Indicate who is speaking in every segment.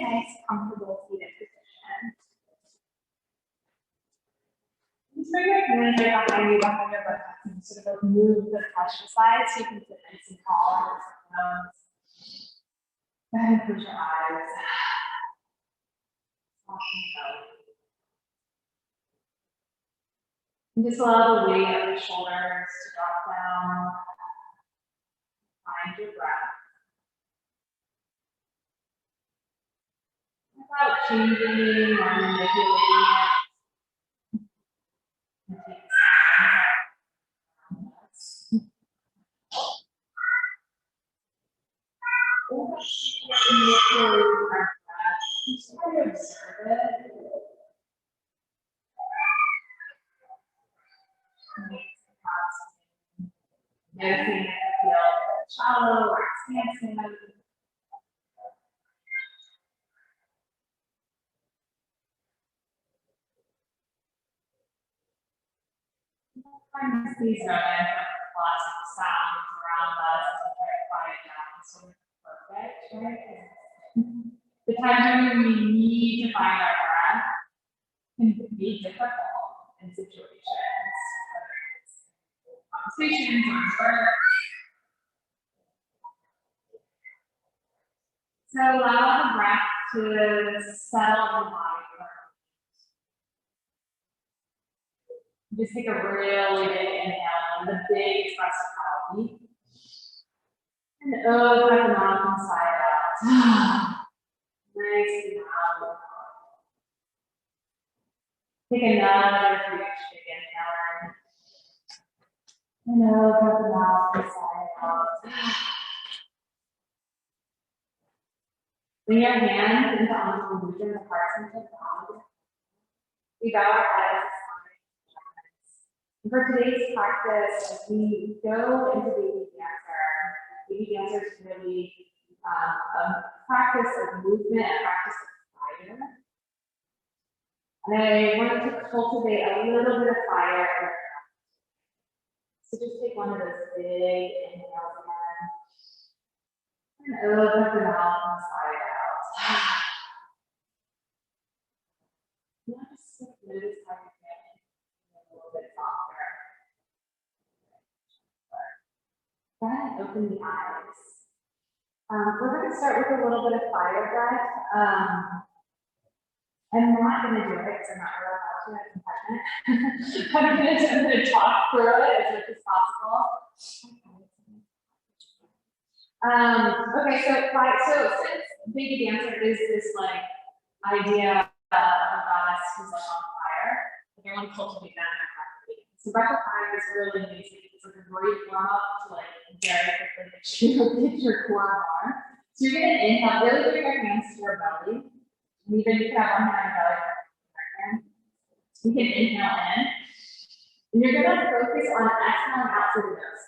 Speaker 1: a nice, comfortable seated position. Just bring your hands right behind you, behind your butt, and sort of like move the flesh aside so you can sit nice and tall. Go ahead and close your eyes. And just allow the weight of the shoulders to drop down. Find your breath. Without changing or manipulating it. Just try to observe it. Noticing if you feel shallow or expansive. Sometimes these moments of lots of sounds around us to try to quiet down sort of perfect, right? The times when we need to find our breath can be difficult in situations, whether it's conversations or work. So allow the breath to settle in the body. Just take a really big inhale, the big expressive belly. And open up the mouth inside out. Nice and loud. Take another huge big inhale. And open up the mouth inside out. Bring your hands into almost the region of the heart center of the body. We bow our heads. For today's practice, as we go into baby dancer is really a practice of movement, a practice of fire. And I wanted to cultivate a little bit of fire. So just take one of those big inhales again. And open up the mouth and sigh out. Now just notice how you're feeling a little bit softer. Go ahead and open the eyes. We're going to start with a little bit of fire breath. I'm not going to do it because I'm not really allowed to. I'm going to talk through it as much as possible. Okay, so since baby dancer is this like idea of a goddess who's like on fire, I want to cultivate that in our practice. So breath of fire is really amazing. It's like a great warm up to like very quickly get your core more. So you're going to inhale, really bring your hands to your belly. And even you can have one hand on your belly. You can inhale in. And you're going to focus on exhaling out through the nose.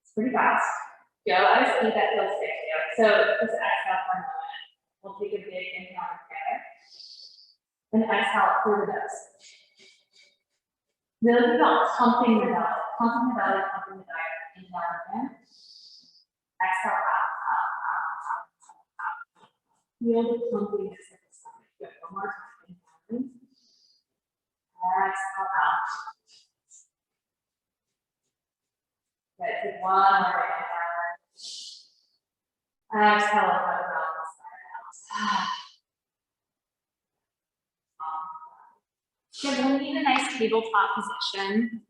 Speaker 1: It's pretty fast. Go at a speed that feels good to you. So just exhale for a moment. We'll take a big inhale together. And exhale through the nose. Really about pumping the belly. Pumping the belly, pumping the belly. Inhale in. Exhale out, out, out, out, out. Feel the pumpiness of the stomach. Good. One more time. Inhale in. Exhale out. Good. Take one more inhale. Exhale out, out, out. Good. We'll need a nice tabletop position.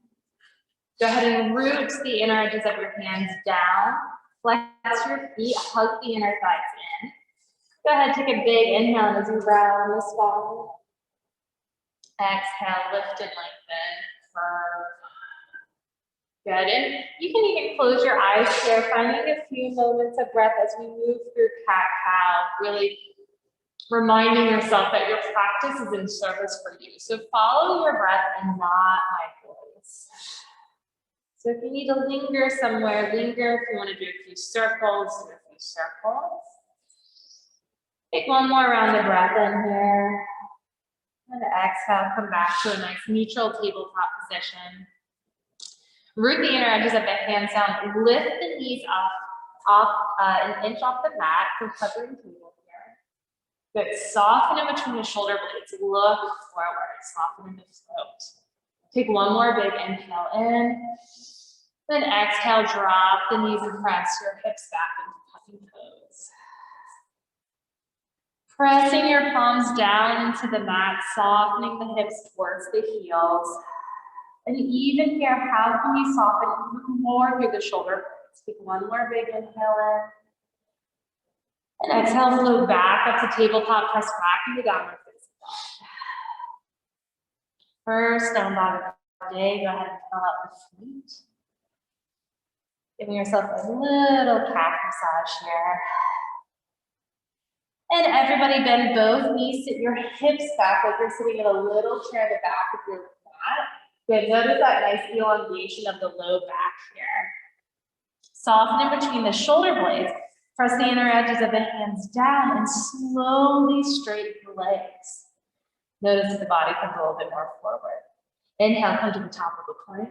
Speaker 1: Go ahead and root the inner edges of your hands down. Flex your feet, hug the inner thighs in. Go ahead, take a big inhale as you round the spine. Exhale, lift and lengthen. Good. And you can even close your eyes here, finding a few moments of breath as we move through cat-cow, really reminding yourself that your practice is in service for you. So follow your breath and not my voice. So if you need to linger somewhere, linger. If you want to do a few circles, do a few circles. Take one more round of breath in here. And exhale, come back to a nice neutral tabletop position. Root the inner edges of the hands down. Lift the knees up off, an inch off the mat for hovering table here. Good, soften in between the shoulder blades, look forward, soften in the throat. Take one more big inhale in, then exhale, drop the knees and press your hips back into tucking toes. Pressing your palms down into the mat, softening the hips towards the heels. And even here, how can you soften even more through the shoulder blades? Take one more big inhale in. And exhale, flow back up to tabletop, press back into downward facing dog. First down dog of the day, go ahead and fill out the feet. Giving yourself a little calf massage here. And everybody bend both knees, sit your hips back like you're sitting in a little chair at the back of your mat. Good, notice that nice elongation of the low back here. Soften in between the shoulder blades. Press the inner edges of the hands down and slowly straighten the legs. Notice that the body comes a little bit more forward. Inhale, come to the top of the plank.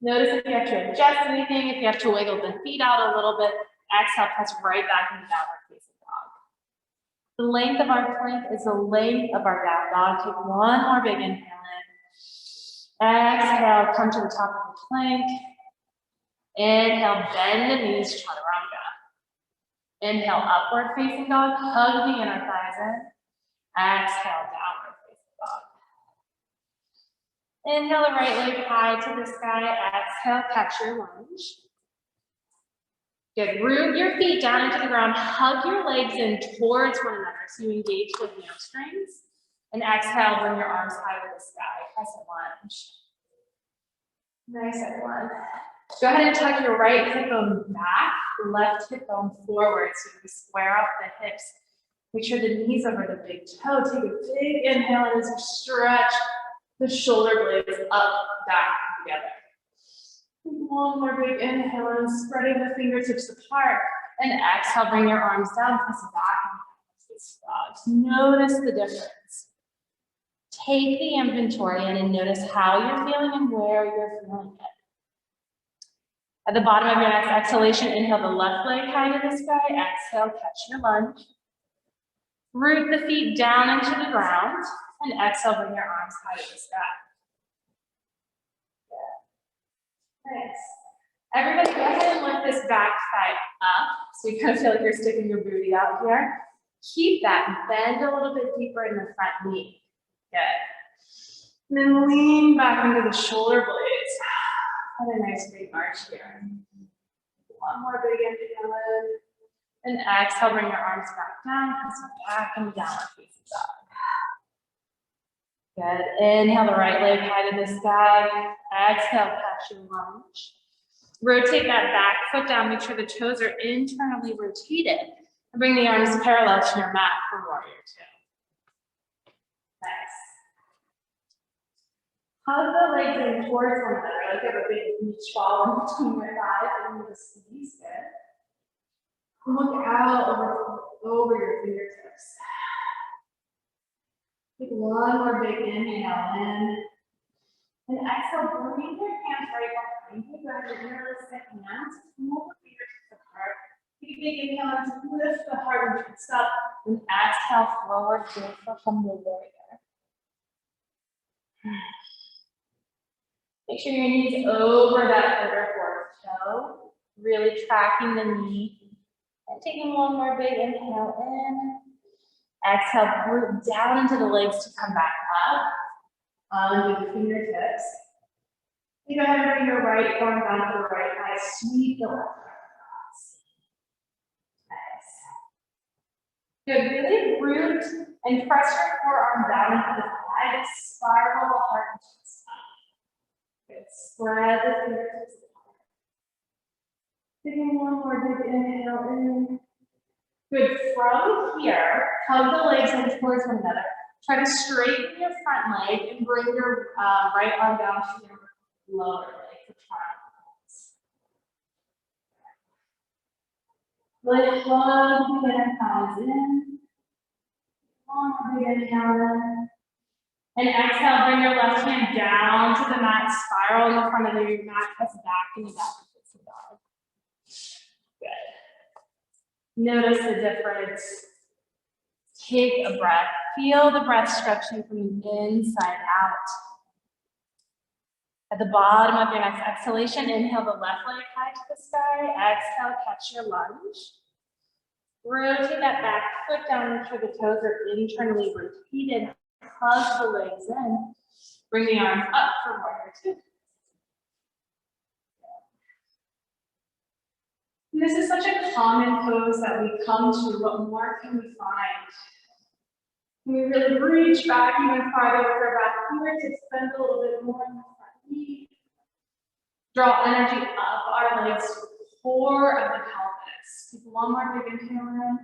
Speaker 1: Notice if you have to adjust anything, if you have to wiggle the feet out a little bit. Exhale, press right back into downward facing dog. The length of our plank is the length of our down dog. Take one more big inhale in. Exhale, come to the top of the plank. Inhale, bend the knees, chaturanga. Inhale, upward facing dog, hug the inner thighs in. Exhale, downward facing dog. Inhale the right leg high to the sky. Exhale, catch your lunge. Good, root your feet down into the ground. Hug your legs in towards one another so you engage the hamstrings. And exhale, bring your arms high to the sky. Crescent lunge. Nice, everyone. Go ahead and tuck your right hip bone back, left hip bone forward so you can square up the hips. Make sure the knees over the big toe. Take a big inhale and as you stretch the shoulder blades up, back, together. One more big inhale and spreading the fingertips apart. And exhale, bring your arms down, press back. Notice the difference. Take the inventory in and notice how you're feeling and where you're feeling it. At the bottom of your next exhalation, inhale the left leg high to the sky. Exhale, catch your lunge. Root the feet down into the ground. And exhale, bring your arms high to the sky. Good. Nice. Everybody go ahead and lift this back thigh up. So you kind of feel like you're sticking your booty out here. Keep that. Bend a little bit deeper in the front knee. Good. And then lean back into the shoulder blades. What a nice big arch here. One more big inhale in. And exhale, bring your arms back down, press back and downward facing dog. Good. Inhale the right leg high to the sky. Exhale, catch your lunge. Rotate that back foot down. Make sure the toes are internally rotated. And bring the arms parallel to your mat for warrior two. Nice. Hug the legs in towards one another, like you have a big beach ball in between your thighs and the squeeze. Good. Look out over your fingertips. Take one more big inhale in. And exhale, bring your hands right behind you. Go ahead and interlace the hands. Pull the fingertips apart. Take a big inhale and lift the heart and chest up. And exhale, forward fold for humble warrior. Make sure your knees over that third or fourth toe. Really tracking the knee. And taking one more big inhale in. Exhale, root down into the legs to come back up. Onto the fingertips. You go ahead and bring your right arm down to the right thigh. Sweep the left arm across. Nice. Good. Really root and press your forearm down into the thigh. Spiral the heart and chest up. Good. Spread the fingertips apart. Taking one more big inhale in. Good. From here, hug the legs in towards one another. Try to straighten your front leg and bring your right arm down to your lower leg for triangles. Really hug the inner thighs in. One big inhale in. And exhale, bring your left hand down to the mat, spiral in the front of your mat, press back into that facing dog. Notice the difference. Take a breath. Feel the breath stretching from the inside out. At the bottom of your next exhalation, inhale the left leg high to the sky. Exhale, catch your lunge. Rotate that back foot down, make sure the toes are internally rotated. Hug the legs in. Bring the arms up for warrior two. And this is such a common pose that we come to. What more can we find? Can we really reach back even farther with our back fingertips, bend a little bit more in the front knee. Draw energy up our legs to the core of the pelvis. Take one more big inhale in.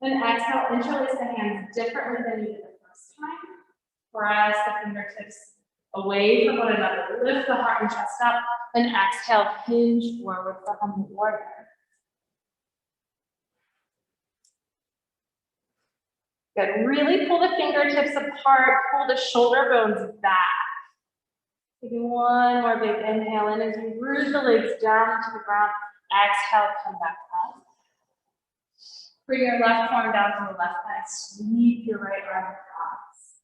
Speaker 1: Then exhale, interlace the hands differently than you did the first time. Press the fingertips away from one another. Lift the heart and chest up. Then exhale, hinge forward for humble warrior. Good. Really pull the fingertips apart. Pull the shoulder bones back. Taking one more big inhale in as you root the legs down into the ground. Exhale, come back up. Bring your left arm down to the left thigh. Sweep your right arm across.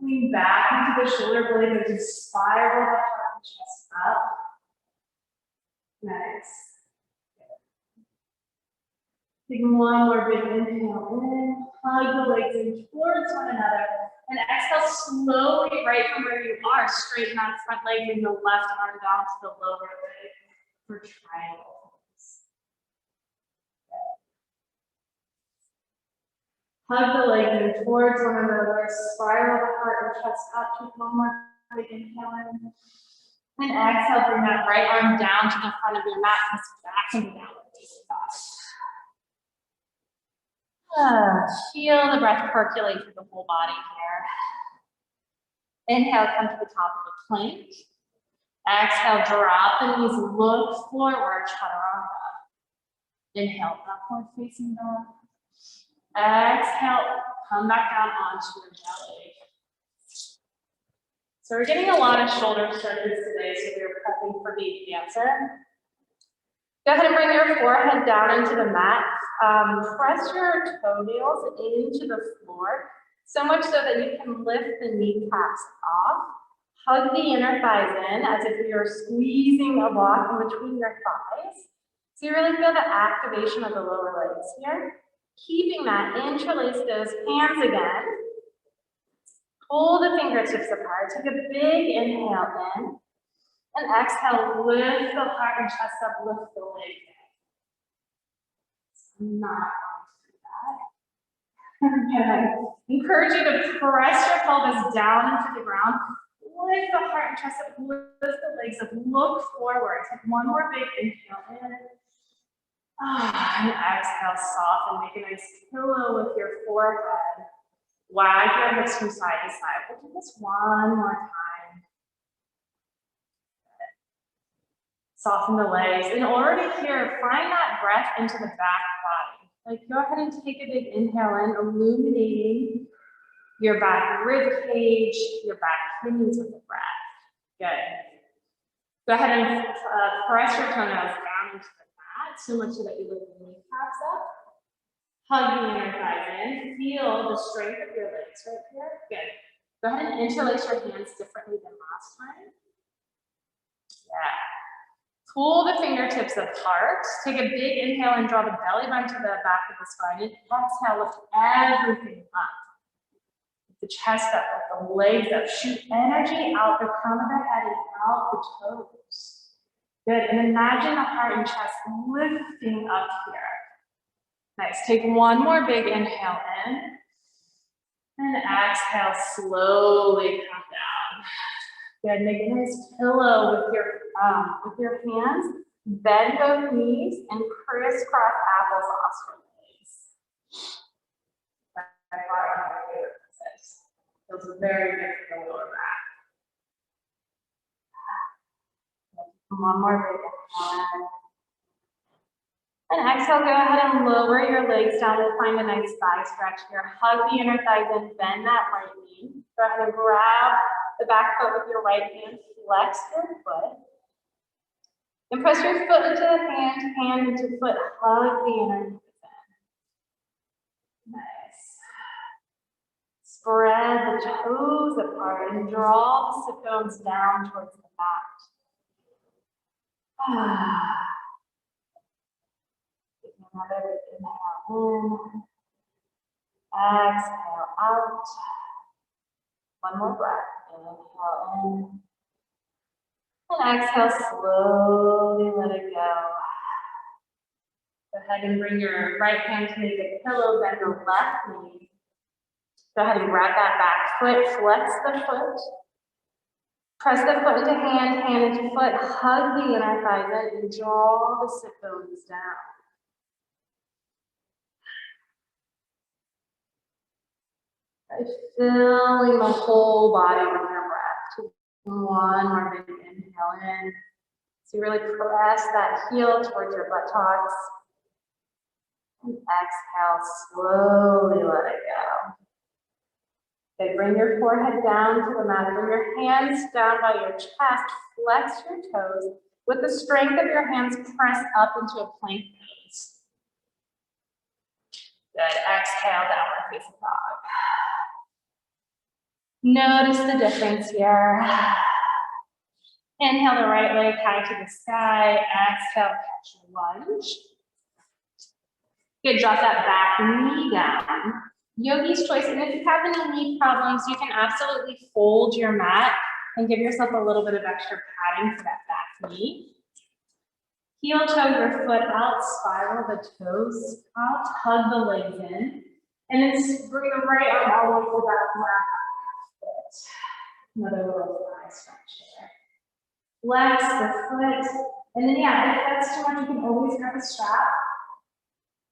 Speaker 1: Lean back into the shoulder blades as you spiral the heart and chest up. Nice. Taking one more big inhale in. Hug the legs in towards one another. And exhale slowly right from where you are. Straighten that front leg, bring the left arm down to the lower leg for triangle. Hug the legs in towards one another. Spiral the heart and chest up. Take one more big inhale in. And exhale, bring that right arm down to the front of your mat. Press back into downward facing dog. Feel the breath percolate through the whole body here. Inhale, come to the top of the plank. Exhale, drop the knees, look forward, chaturanga. Inhale, upward facing dog. Exhale, come back down onto your belly. So we're getting a lot of shoulder stretches today, so we're prepping for the answer. Go ahead and bring your forehead down into the mat. Press your toenails into the floor, so much so that you can lift the kneecaps off. Hug the inner thighs in as if you're squeezing a block in between your thighs. So you really feel the activation of the lower legs here. Keeping that, interlace those hands again. Pull the fingertips apart. Take a big inhale in. And exhale, lift the heart and chest up, lift the legs in. I'm not going to do that. Encourage you to press your pelvis down into the ground. Lift the heart and chest up, lift the legs up, look forward. Take one more big inhale in. And exhale, soften, make a nice pillow with your forehead. Wag your hips from side to side. We'll do this one more time. Soften the legs. And already here, find that breath into the back body. Like, go ahead and take a big inhale in, illuminating your back rib cage, your back kidneys with the breath. Good. Go ahead and press your toenails down into the mat, so much so that you lift the kneecaps up. Hug the inner thighs in. Feel the strength of your legs right here. Good. Go ahead and interlace your hands differently than last time. Yeah. Pull the fingertips apart. Take a big inhale and draw the belly button to the back of the spine. And exhale, lift everything up. The chest up, the legs up. Shoot energy out the crown of the head and out the toes. Good. And imagine the heart and chest lifting up here. Nice. Take one more big inhale in. And exhale, slowly come down. Good. Make a nice pillow with your hands. Bend both knees and crisscross applesauce your legs. By far one of my favorite poses. Feels very good for the lower back. One more big inhale. And exhale, go ahead and lower your legs down to find a nice thigh stretch here. Hug the inner thighs and bend that right knee. Go ahead and grab the back foot with your right hand. Flex your foot. And press your foot into the hand into foot, hug the inner knee. Nice. Spread the toes apart and draw the sit bones down towards the mat. Another big inhale in. Exhale out. One more breath. Inhale in. And exhale, slowly let it go. Go ahead and bring your right hand to the pillow, bend the left knee. Go ahead and grab that back foot, flex the foot. Press the foot into hand, hand into foot, hug the inner thighs in, and draw the sit bones down. Filling the whole body with your breath. One more big inhale in. So you really press that heel towards your buttocks. And exhale, slowly let it go. Okay, bring your forehead down to the mat. Bring your hands down by your chest. Flex your toes. With the strength of your hands, press up into a plank pose. Good. Exhale, downward facing dog. Notice the difference here. Inhale the right leg high to the sky. Exhale, catch your lunge. Good, drop that back knee down. Yogi's choice, and if you have any knee problems, you can absolutely fold your mat and give yourself a little bit of extra padding for that back knee. Heel toe your foot out, spiral the toes out, hug the legs in, and then bring the right arm all the way to that left foot. Another little thigh stretch here. Flex the foot, and then yeah, if that's too much, you can always grab a strap.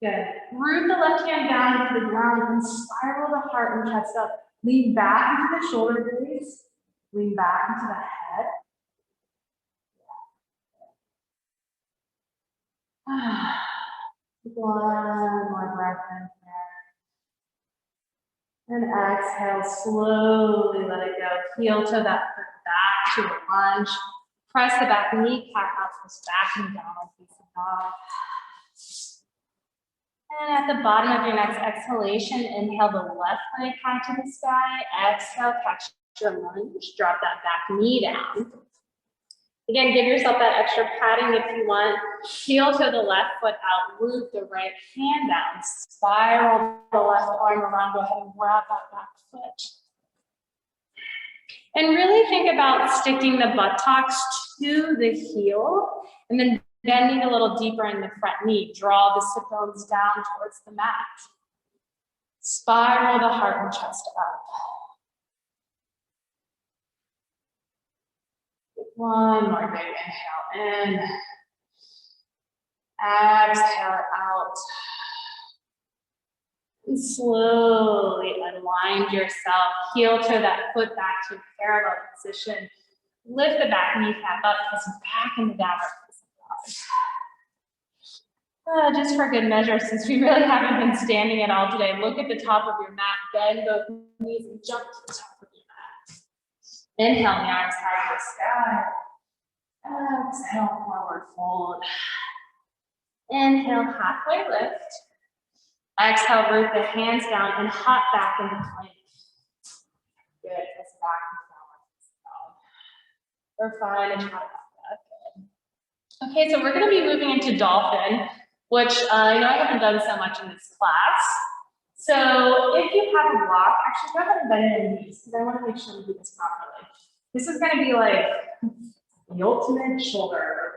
Speaker 1: Good. Root the left hand down into the ground and spiral the heart and chest up. Lean back into the shoulder blades. Lean back into the head. One more breath in here. And exhale, slowly let it go. Heel toe that foot back to a lunge. Press the back knee, cat out, twist back and down like facing dog. And at the bottom of your next exhalation, inhale the left leg high to the sky. Exhale, catch your lunge. Drop that back knee down. Again, give yourself that extra padding if you want. Heel to the left foot out. Root the right hand down. Spiral the left arm around. Go ahead and grab that back foot. And really think about sticking the buttocks to the heel and then bending a little deeper in the front knee. Draw the sit bones down towards the mat. Spiral the heart and chest up. One more big inhale in. Exhale out. And slowly unwind yourself. Heel toe that foot back to a parallel position. Lift the back kneecap up, press back into downward facing dog. Just for good measure, since we really haven't been standing at all today, look at the top of your mat, bend both knees and jump to the top of your mat. Inhale, the arms high to the sky. Exhale, forward fold. Inhale, halfway lift. Exhale, root the hands down and hop back into plank. Good, press back and downward. We're fine and try that. Good. Okay, so we're going to be moving into dolphin, which I know I haven't done so much in this class. So if you have a block, actually go ahead and bend your knees because I want to make sure we do this properly. This is going to be like the ultimate shoulder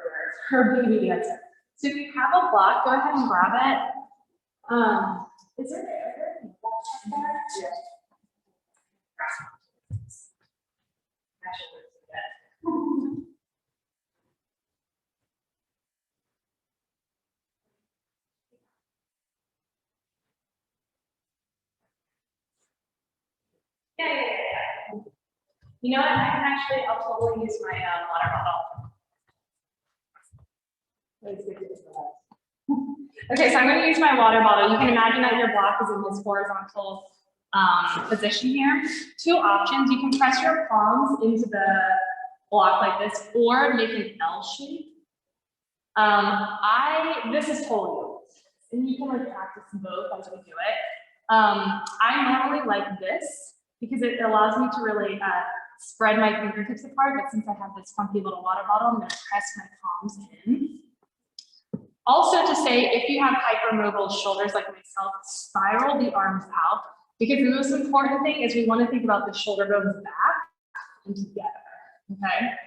Speaker 1: for baby dancer. So if you have a block, go ahead and grab it. Is there a block there? Yeah. Yeah. You know what? I'll totally use my water bottle. Okay, so I'm going to use my water bottle. You can imagine that your block is in this horizontal position here. Two options. You can press your palms into the block like this or make an L shape. This is totally, and you can like practice both as we do it. I normally like this because it allows me to really spread my fingertips apart, but since I have this funky little water bottle, I'm gonna press my palms in. Also to say, if you have hypermobile shoulders like myself, spiral the arms out, because the most important thing is we want to think about the shoulder bones back and together, okay?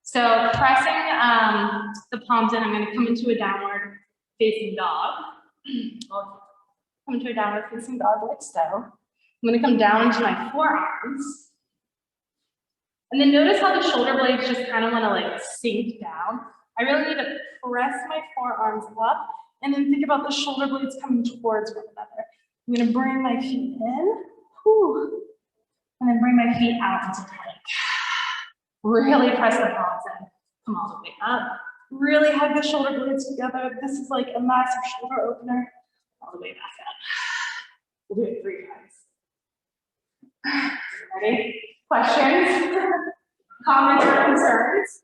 Speaker 1: So pressing the palms in, I'm going to come into a downward facing dog. I'll come into a downward facing dog like so. I'm going to come down into my forearms. And then notice how the shoulder blades just kind of want to like sink down. I really need to press my forearms up and then think about the shoulder blades coming towards one another. I'm going to bring my feet in, whew, and then bring my feet out into plank. Really press the palms in. Come all the way up. Really hug the shoulder blades together. This is like a massive shoulder opener. All the way back up. We'll do it 3 times. Ready? Questions? Comments or concerns?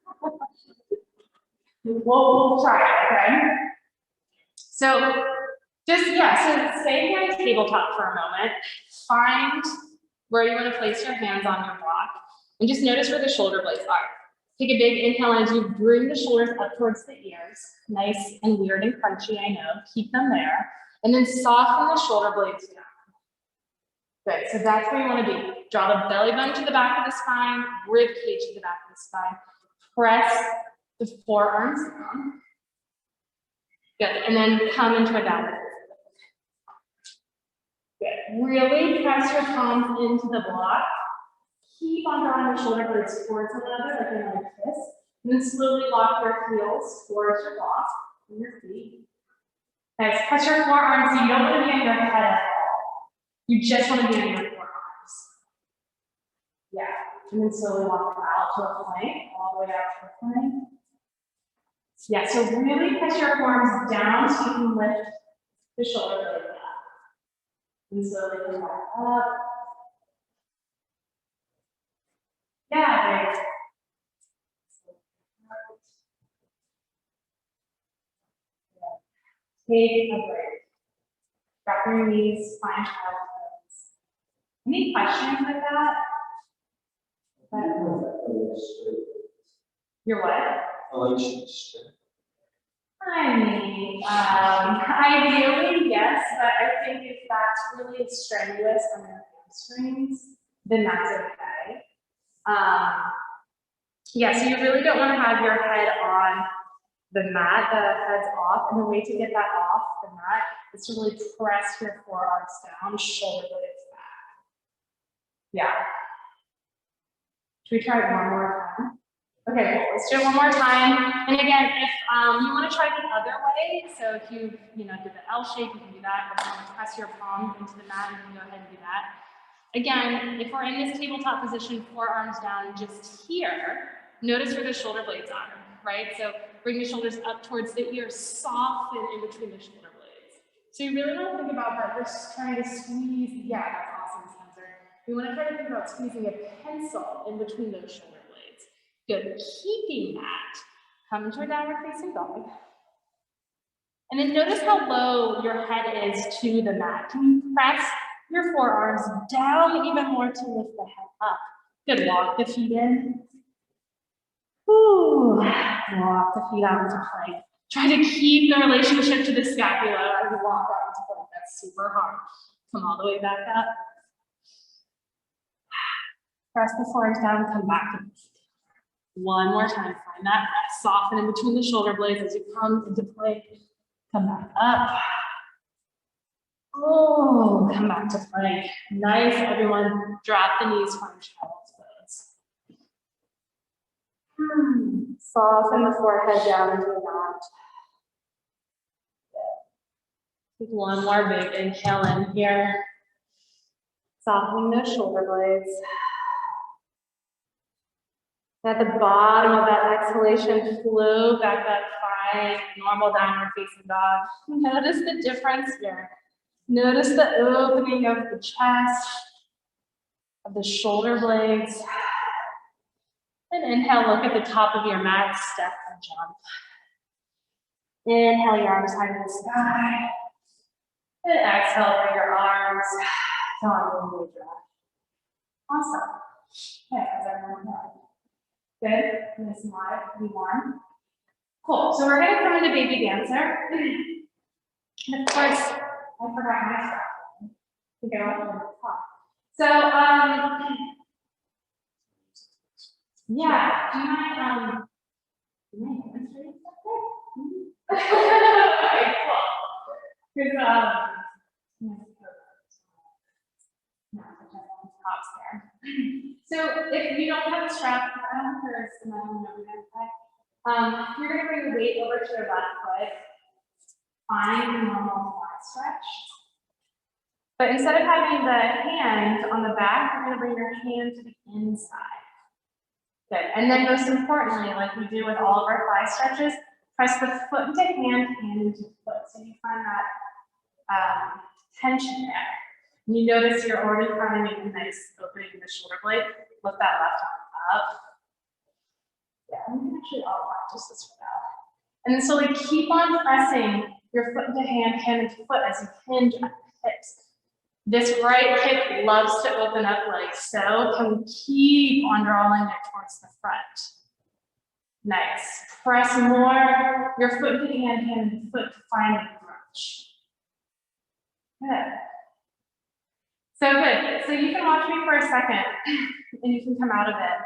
Speaker 1: We'll try it, okay? So just, so stay here on tabletop for a moment. Find where you want to place your hands on your block. And just notice where the shoulder blades are. Take a big inhale as you bring the shoulders up towards the ears. Nice and weird and crunchy, I know. Keep them there. And then soften the shoulder blades down. Good, so that's where you want to be. Draw the belly button to the back of the spine, rib cage to the back of the spine. Press the forearms down. Good, and then come into a downward. Good, really press your palms into the block. Keep on drawing the shoulder blades towards one another, like this. And then slowly lock your heels towards your block and your feet. Nice, press your forearms so you don't want to be in your head at all. You just want to be in your forearms. Yeah, and then slowly walk them out to a plank, all the way out to a plank. Yeah, so really press your forearms down so you can lift the shoulder blades up. And slowly come back up. Yeah, great. Take a break. Drop your knees, find child pose. Any questions with that? Your what? I mean, ideally, yes, but I think if that's really strenuous on your hamstrings, then that's okay. Yeah, so you really don't want to have your head on the mat, the head's off, and the way to get that off the mat is to really press your forearms down, shoulder blades back. Yeah. Should we try it one more time? Okay, cool. Let's do it one more time. And again, if you want to try the other way, so if you did the L shape, you can do that. If you want to press your palms into the mat, you can go ahead and do that. Again, if we're in this tabletop position, forearms down just here, notice where the shoulder blades are, right? So bring the shoulders up towards the ears, soften in between the shoulder blades. So you really want to think about that. You're trying to squeeze, yeah, that's awesome, Spencer. You want to try to think about squeezing a pencil in between those shoulder blades. Good, keeping that. Come into a downward facing dog. And then notice how low your head is to the mat. Can you press your forearms down even more to lift the head up? Good, walk the feet in. Ooh, walk the feet out into plank. Try to keep the relationship to the scapula as you walk out into plank. That's super hard. Come all the way back up. Press the forearms down, come back to the feet. One more time, find that rest. Soften in between the shoulder blades as you come into plank. Come back up. Oh, come back to plank. Nice, everyone. Drop the knees, find child's pose. Soften the forehead down into a knot. Take one more big inhale in here. Softening those shoulder blades. At the bottom of that exhalation, flow back up, find normal downward facing dog. Notice the difference here. Notice the opening of the chest, of the shoulder blades. And inhale, look at the top of your mat, step and jump. Inhale your arms high to the sky. And exhale for your arms down the draft. Awesome. Okay, how's everyone doing? Good. Nice and wide. Be warm. Cool. So we're going to come into baby dancer. And of course, I forgot my strap. To go up on the top. So, yeah, do you mind, demonstrating something? Okay, cool. Because, tops there. So if you don't have a strap, I don't know if there's another one over there. You're going to bring the weight over to your left foot. Find a normal flat stretch. But instead of having the hand on the back, you're going to bring your hand to the inside. Good. And then most importantly, like we do with all of our thigh stretches, press the foot into hand into foot. So you find that tension there. And you notice you're already finding a nice opening in the shoulder blade. Lift that left arm up. Yeah, we can actually all practice this for now. And then slowly keep on pressing your foot into hand, hand into foot as you hinge at the hips. This right hip loves to open up like so. Can we keep on drawing it towards the front? Nice. Press more. Your foot into the hand, hand into foot to find the crunch. Good. So good. So you can watch me for a second and you can come out of it.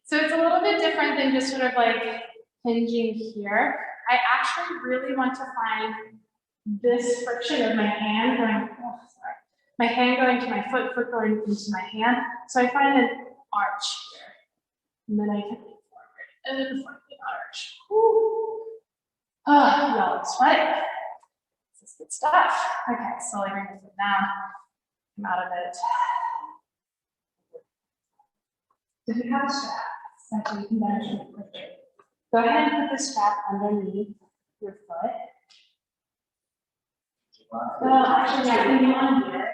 Speaker 1: So it's a little bit different than just sort of like hinging here. I actually really want to find this friction of my hand going, oh, sorry. My hand going to my foot, foot going into my hand. So I find an arch here. And then I can move forward and forward the arch. Woo. Oh, y'all look sweaty. This is good stuff. Okay, slowly bring the foot down. Come out of it. If you have a strap, so you can manage it quickly. Go ahead and put the strap underneath your foot. Well, actually, I think you want to do it.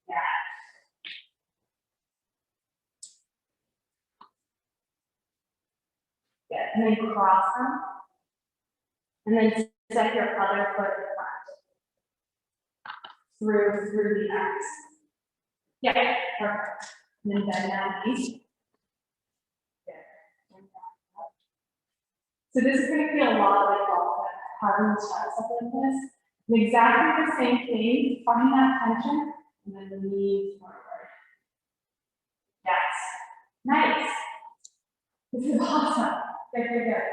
Speaker 1: Yeah. Good. And then cross them. And then set your other foot in front. Through the X. Yeah, perfect. And then bend down east. So this is going to feel a lot like having the straps up like this. And exactly the same thing, find that tension, and then lean forward. Yes. Nice. This is awesome. Good, good, good.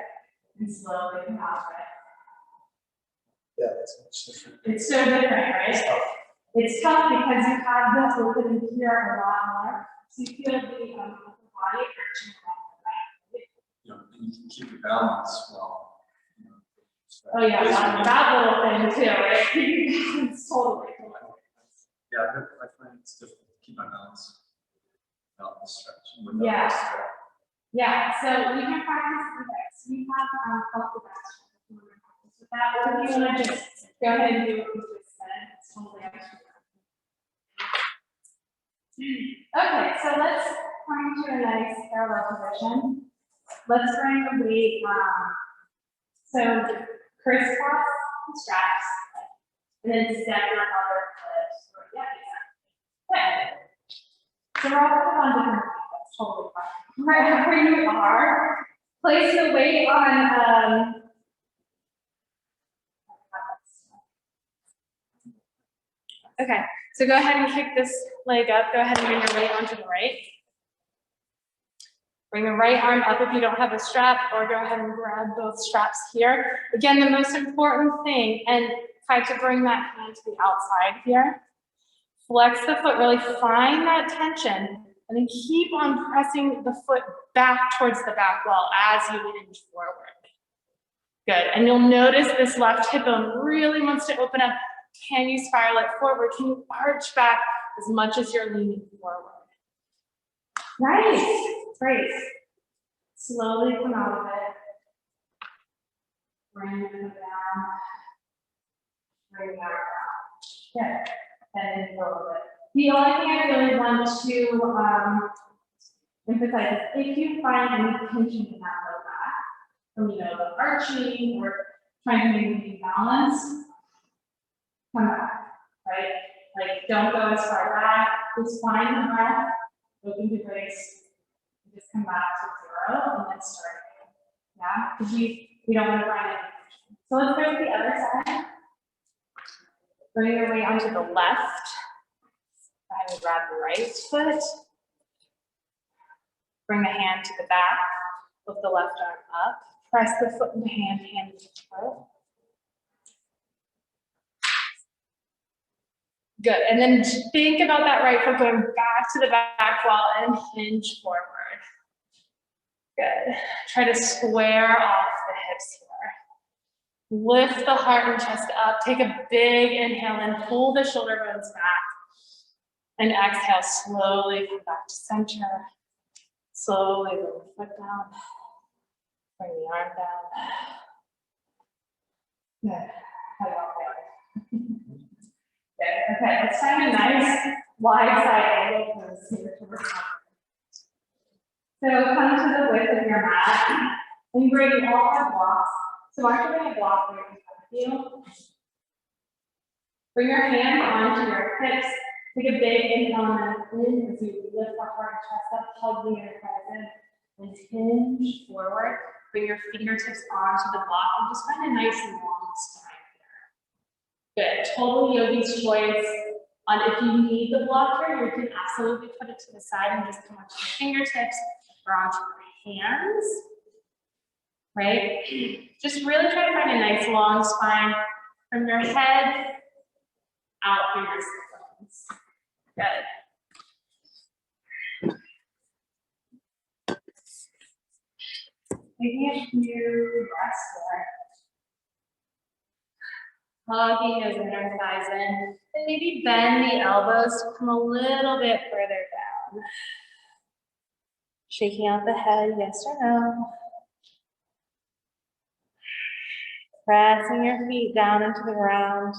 Speaker 1: And slowly come out of it.
Speaker 2: Yeah, that's much different.
Speaker 1: It's so different, right?
Speaker 2: It's tough.
Speaker 1: It's tough because you have the opening here a lot more. So you feel the upper body arching around the back.
Speaker 2: You know, and you can keep your balance well. You know,
Speaker 1: Oh yeah, that little thing too, right? It's totally.
Speaker 2: Yeah, I find it's difficult to keep my balance without the stretch.
Speaker 1: Yeah. Yeah, so we can practice with this. We have help with that. With that, or if you want to just go ahead and do what we just said, it's totally up to you. Okay, so let's come to a nice parallel position. Let's bring the weight, so crisscross the straps, and then step your other foot. Yeah, exactly. Good. So we're all on different feet. That's totally fine. Wherever you are, place the weight on. Okay, so go ahead and kick this leg up. Go ahead and bring your weight onto the right. Bring the right arm up if you don't have a strap, or go ahead and grab both straps here. Again, the most important thing, and try to bring that hand to the outside here. Flex the foot, really find that tension, and then keep on pressing the foot back towards the back wall as you hinge forward. Good, and you'll notice this left hip bone really wants to open up. Can you spiral it forward? Can you arch back as much as you're leaning forward? Nice, great. Slowly come out of it. Bring it down. Bring it down. Good. And a little bit. The only thing I really want to emphasize is if you find any tension in that low back, from, you know, the arching or trying to maintain balance, come back, right? Like, don't go as far back, just find the breath, open to grace, just come back to 0 and then start again. Yeah, because we don't want to find it. So let's go to the other side. Bring your weight onto the left. I would grab the right foot. Bring the hand to the back. Lift the left arm up. Press the foot into hand, hand into foot. Good. And then think about that right foot going back to the back wall and hinge forward. Good. Try to square off the hips here. Lift the heart and chest up. Take a big inhale and pull the shoulder bones back. And exhale, slowly come back to center. Slowly bring the foot down. Bring the arm down. Good. How y'all feeling? Good. Okay, let's find a nice wide side angle pose here to recover. So come to the width of your mat. And bring all our blocks. So I should bring a block right in front of you. Bring your hand onto your hips. Take a big inhale and in as you lift the heart and chest up, hug the inner thighs in, and hinge forward. Bring your fingertips onto the block and just find a nice long spine here. Good. Total yogi's choice on if you need the block here, you can absolutely put it to the side and just come onto your fingertips or onto your hands. Right? Just really try to find a nice long spine from your head out through your sit bones. Good. Taking a few breaths there. Hugging those inner thighs in. And maybe bend the elbows to come a little bit further down. Shaking out the head, yes or no. Pressing your feet down into the ground.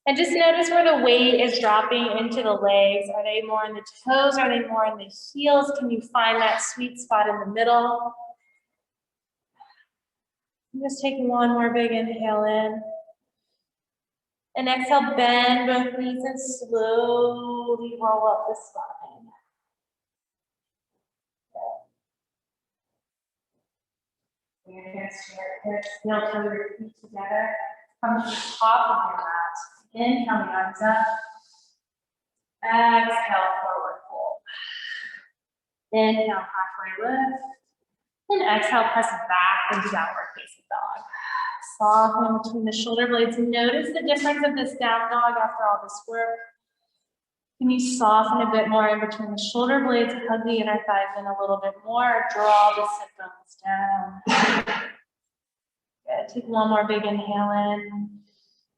Speaker 1: And just notice where the weight is dropping into the legs. Are they more in the toes? Are they more in the heels? Can you find that sweet spot in the middle? Just take one more big inhale in. And exhale, bend both knees and slowly roll up the spine. Bring your hands to your hips, heel toe your feet together. Come to the top of your mat. Inhale the arms up. Exhale, forward fold. Inhale, halfway lift. And exhale, press back into downward facing dog. Soften between the shoulder blades. Notice the difference of this down dog after all this work. Can you soften a bit more in between the shoulder blades? Hug the inner thighs in a little bit more. Draw the sit bones down. Good. Take one more big inhale in.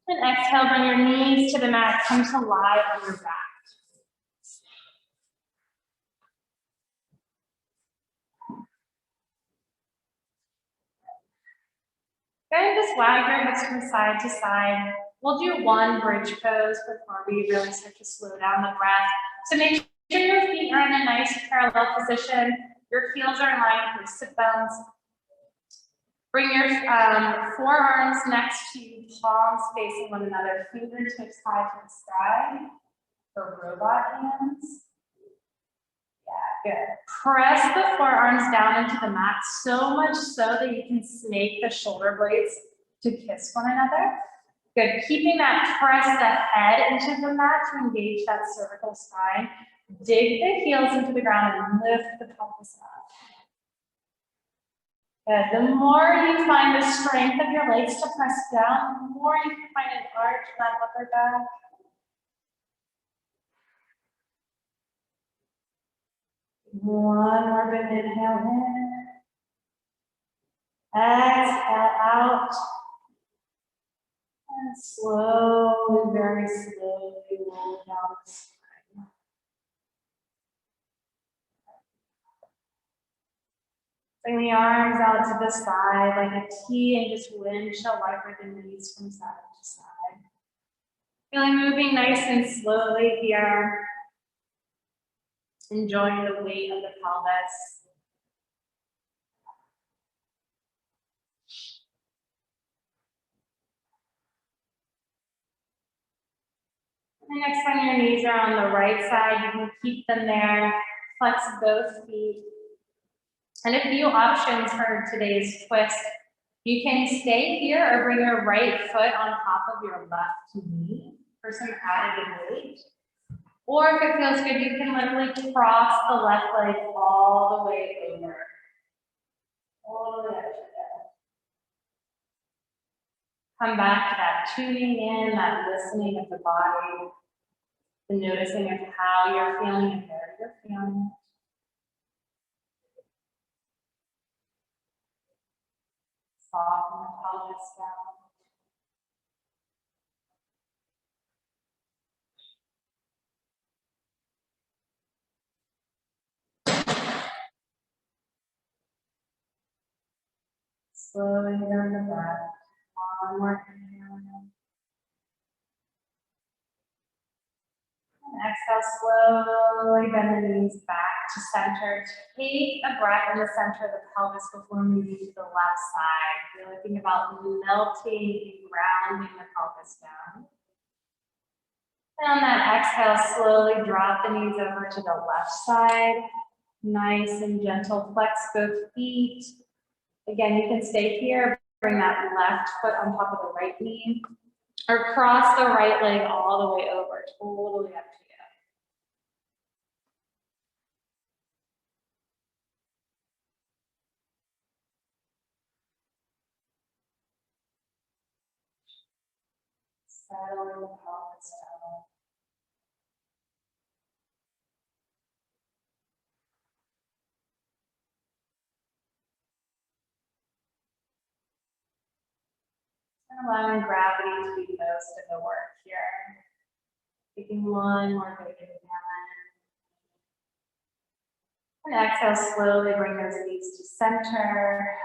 Speaker 1: And exhale, bring your knees to the mat. Come to lie on your back. Go ahead and just wag your hips from side to side. We'll do one bridge pose before we really start to slow down the breath. So make sure your feet are in a nice parallel position. Your heels are in line with your sit bones. Bring your forearms next to you, palms facing one another, fingertips high to the sky for robot hands. Yeah, good. Press the forearms down into the mat so much so that you can snake the shoulder blades to kiss one another. Good. Keeping that press the head into the mat to engage that cervical spine. Dig the heels into the ground and lift the pelvis up. Good. The more you find the strength of your legs to press down, the more you can find an arch in that upper back. One more big inhale in. Exhale out. And slowly, very slowly roll down the spine. Bring the arms out to the side like a T and just windshield wiper the knees from side to side. Feeling moving nice and slowly here. Enjoying the weight of the pelvis. And next time your knees are on the right side, you can keep them there, flex both feet. And a few options for today's twist. You can stay here or bring your right foot on top of your left knee for some added weight. Or if it feels good, you can literally cross the left leg all the way over. All the way up to there. Come back to that tuning in, that listening of the body, the noticing of how you're feeling and where you're feeling. Soften the pelvis down. Slowly down the breath. One more inhale. And exhale, slowly bend the knees back to center. Take a breath in the center of the pelvis before moving to the left side. Really think about melting and grounding the pelvis down. And on that exhale, slowly drop the knees over to the left side. Nice and gentle, flex both feet. Again, you can stay here, bring that left foot on top of the right knee, or cross the right leg all the way over, totally up to you. Settling the pelvis down. And allowing gravity to be most of the work here. Taking one more big inhale. And exhale, slowly bring those knees to center.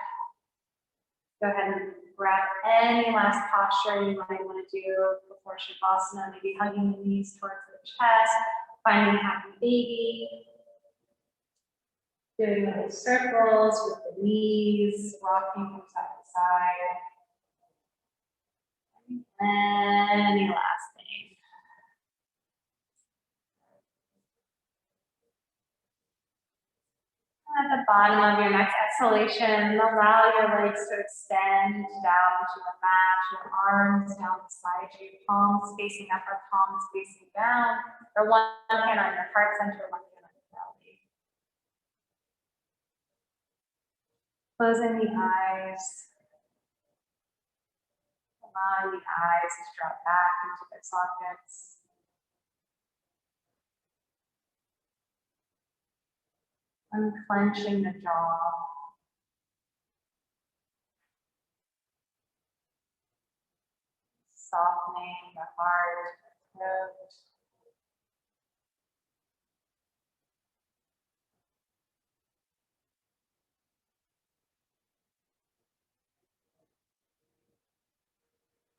Speaker 1: Go ahead and grab any last posture you might want to do before Shavasana, maybe hugging the knees towards the chest, finding happy baby. Doing little circles with the knees, rocking from side to side. Any last thing. At the bottom of your next exhalation, allow your legs to extend down to the mat, your arms down beside you, palms facing up or palms facing down, or one hand on your heart center, one hand on your belly. Closing the eyes, allowing the eyes to drop back into their sockets. Unclenching the jaw. Softening the heart, the throat.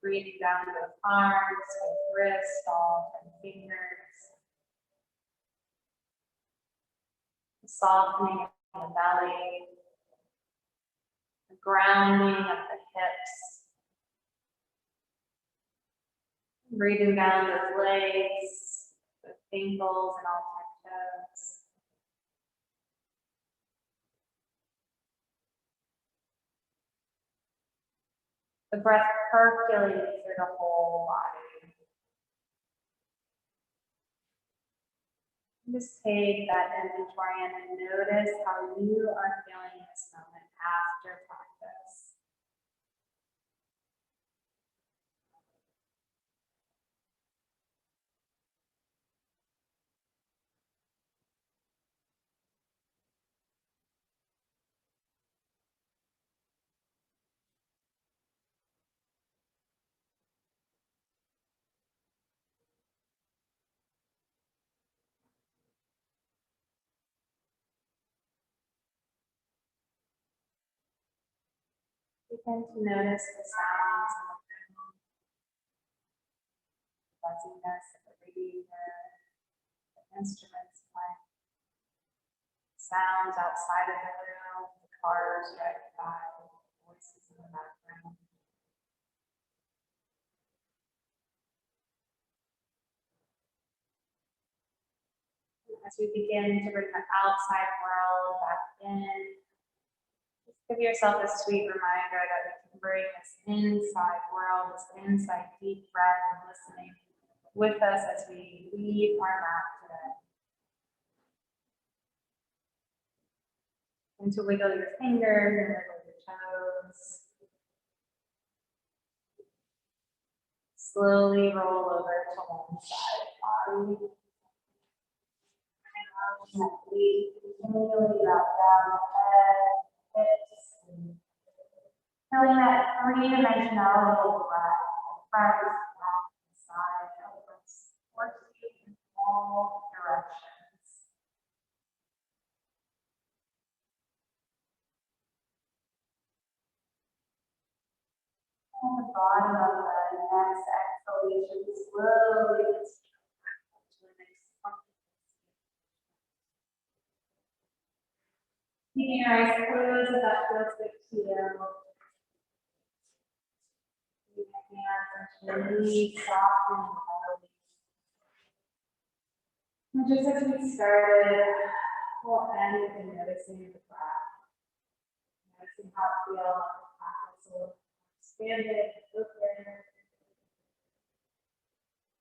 Speaker 1: Breathing down both arms, both wrists, all 10 fingers. Softening of the belly. The grounding of the hips. Breathing down both legs, both ankles and all 10 toes. The breath percolating through the whole body. Just take that inventory and notice how you are feeling in this moment after practice. Begin to notice the sounds in the room, the fuzziness of the radiator, the instruments playing, sounds outside of the room, the cars driving by, voices in the background. As we begin to bring the outside world back in, just give yourself a sweet reminder that we can bring this inside world, this inside deep breath and listening with us as we leave our mat today. And to wiggle your fingers and wiggle your toes. Slowly roll over to one side of the body. Gently, continually drop down the head, hips. Feeling that three-dimensionality of breath. Front is back, side, elbows, force you in all directions. And the bottom of the next exhalation, slowly distract to the next comfortable. Keeping your eyes closed if that feels good to you. Keep your hands and knees soft and belly. And just as we started, we'll end with noticing the breath. Noticing how it feels like the practice will expand it, open,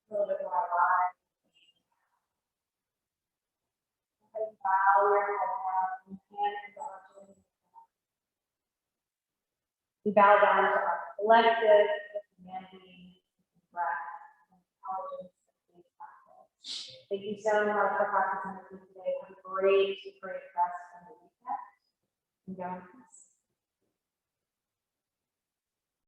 Speaker 1: a little bit more alive. And bow your head down, hands on. We bow down to our collective humanity, breath, and intelligence of these practice. Thank you so much for practicing with me today. Have a great rest of the weekend. And go.